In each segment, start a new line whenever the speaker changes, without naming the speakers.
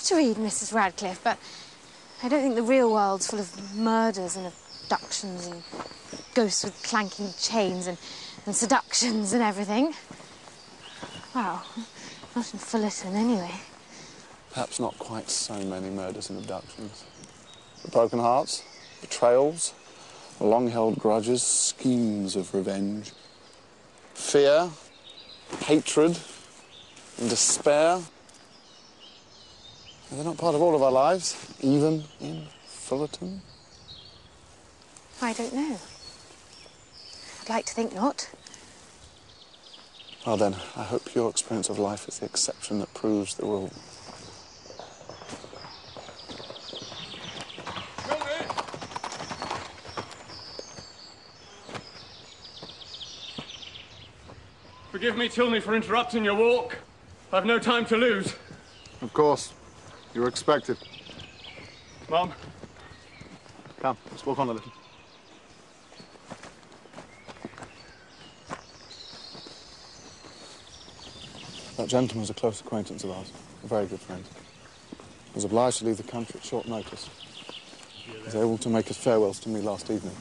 to read Mrs. Radcliffe, but I don't think the real world's full of murders and abductions and ghosts with clanking chains and seductions and everything. Well, not in Fullerton, anyway.
Perhaps not quite so many murders and abductions. But broken hearts, betrayals, long-held grudges, schemes of revenge, fear, hatred, and despair. They're not part of all of our lives, even in Fullerton.
I don't know. I'd like to think not.
Well then, I hope your experience of life is the exception that proves the rule.
Forgive me, Tilney, for interrupting your walk. I've no time to lose.
Of course. You're expected.
Mum?
Come, let's walk on a little. That gentleman was a close acquaintance of ours, a very good friend. He was obliged to leave the country at short notice. He was able to make his farewells to me last evening.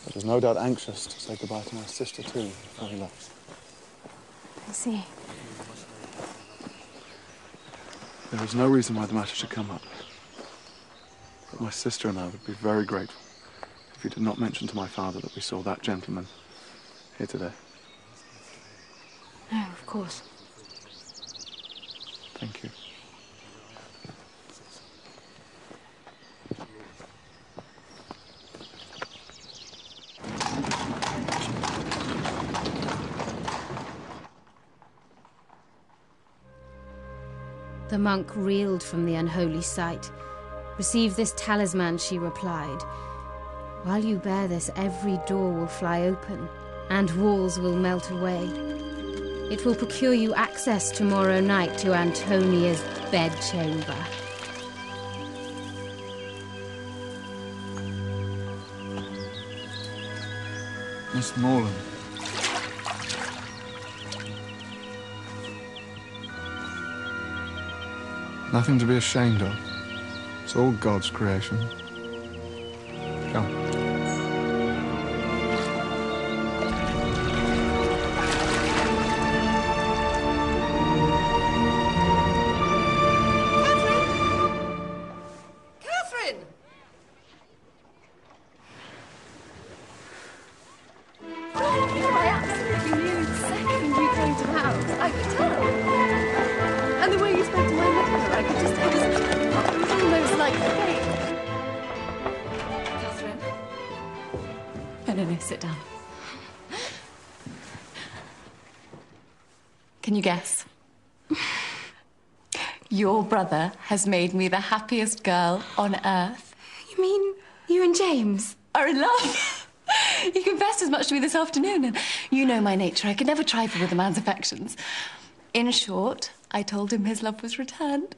But was no doubt anxious to say goodbye to my sister, too, before he left.
I see.
There is no reason why the matter should come up. But my sister and I would be very grateful if you did not mention to my father that we saw that gentleman here today.
No, of course.
Thank you.
The monk reeled from the unholy sight. "Receive this talisman," she replied. "While you bear this, every door will fly open, and walls will melt away. It will procure you access tomorrow night to Antonia's bedchamber."
Miss Morland. Nothing to be ashamed of. It's all God's creation. Come.
Sit down. Can you guess? Your brother has made me the happiest girl on earth.
You mean you and James
are in love? He confessed as much to me this afternoon, and you know my nature. I could never trifle with a man's affections. In short, I told him his love was returned.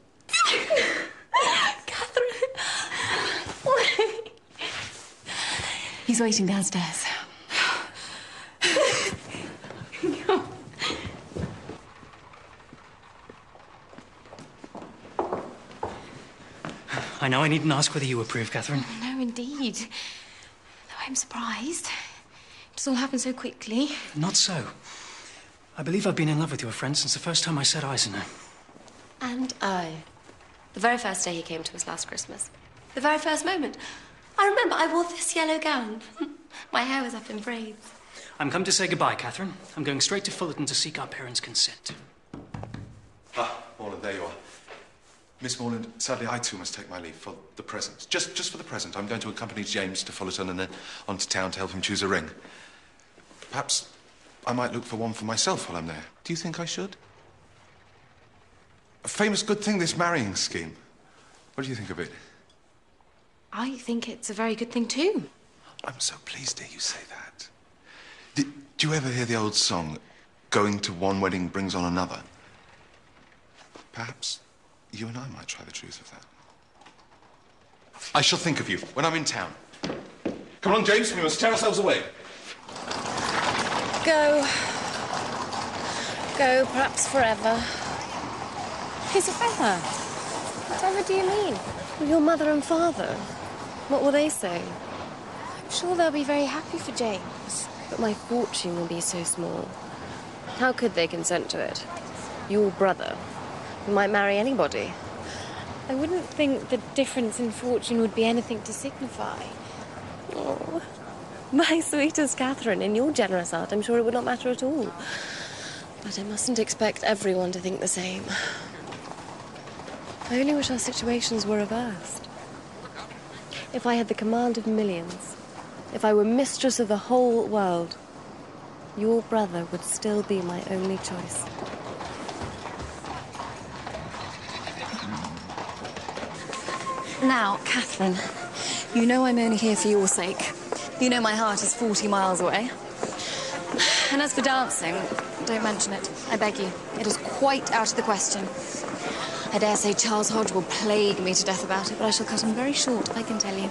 Catherine!
He's waiting downstairs.
I know I needn't ask whether you approve, Catherine.
No, indeed. Though I'm surprised. It's all happened so quickly.
Not so. I believe I've been in love with your friend since the first time I set eyes on her.
And I. The very first day he came to us last Christmas. The very first moment. I remember I wore this yellow gown. My hair was up in braids.
I'm come to say goodbye, Catherine. I'm going straight to Fullerton to seek our parents' consent.
Ah, Morland, there you are. Miss Morland, sadly, I too must take my leave for the present. Just for the present. I'm going to accompany James to Fullerton and then on to town to help him choose a ring. Perhaps I might look for one for myself while I'm there. Do you think I should? A famous good thing, this marrying scheme. What do you think of it?
I think it's a very good thing, too.
I'm so pleased to hear you say that. Did you ever hear the old song, "Going to one wedding brings on another"? Perhaps you and I might try the truth of that. I shall think of you when I'm in town. Come on, James, we must tear ourselves away.
Go. Go, perhaps forever.
Here's a feather.
Whatever do you mean? Well, your mother and father. What will they say?
I'm sure they'll be very happy for James.
But my fortune will be so small. How could they consent to it? Your brother. You might marry anybody.
I wouldn't think the difference in fortune would be anything to signify.
Oh, my sweetest Catherine, in your generous heart, I'm sure it would not matter at all. But I mustn't expect everyone to think the same. I only wish our situations were reversed. If I had the command of millions, if I were mistress of the whole world, your brother would still be my only choice.
Now, Catherine, you know I'm only here for your sake. You know my heart is 40 miles away. And as for dancing, don't mention it, I beg you. It is quite out of the question. I dare say Charles Hodge will plague me to death about it, but I shall cut him very short, I can tell you.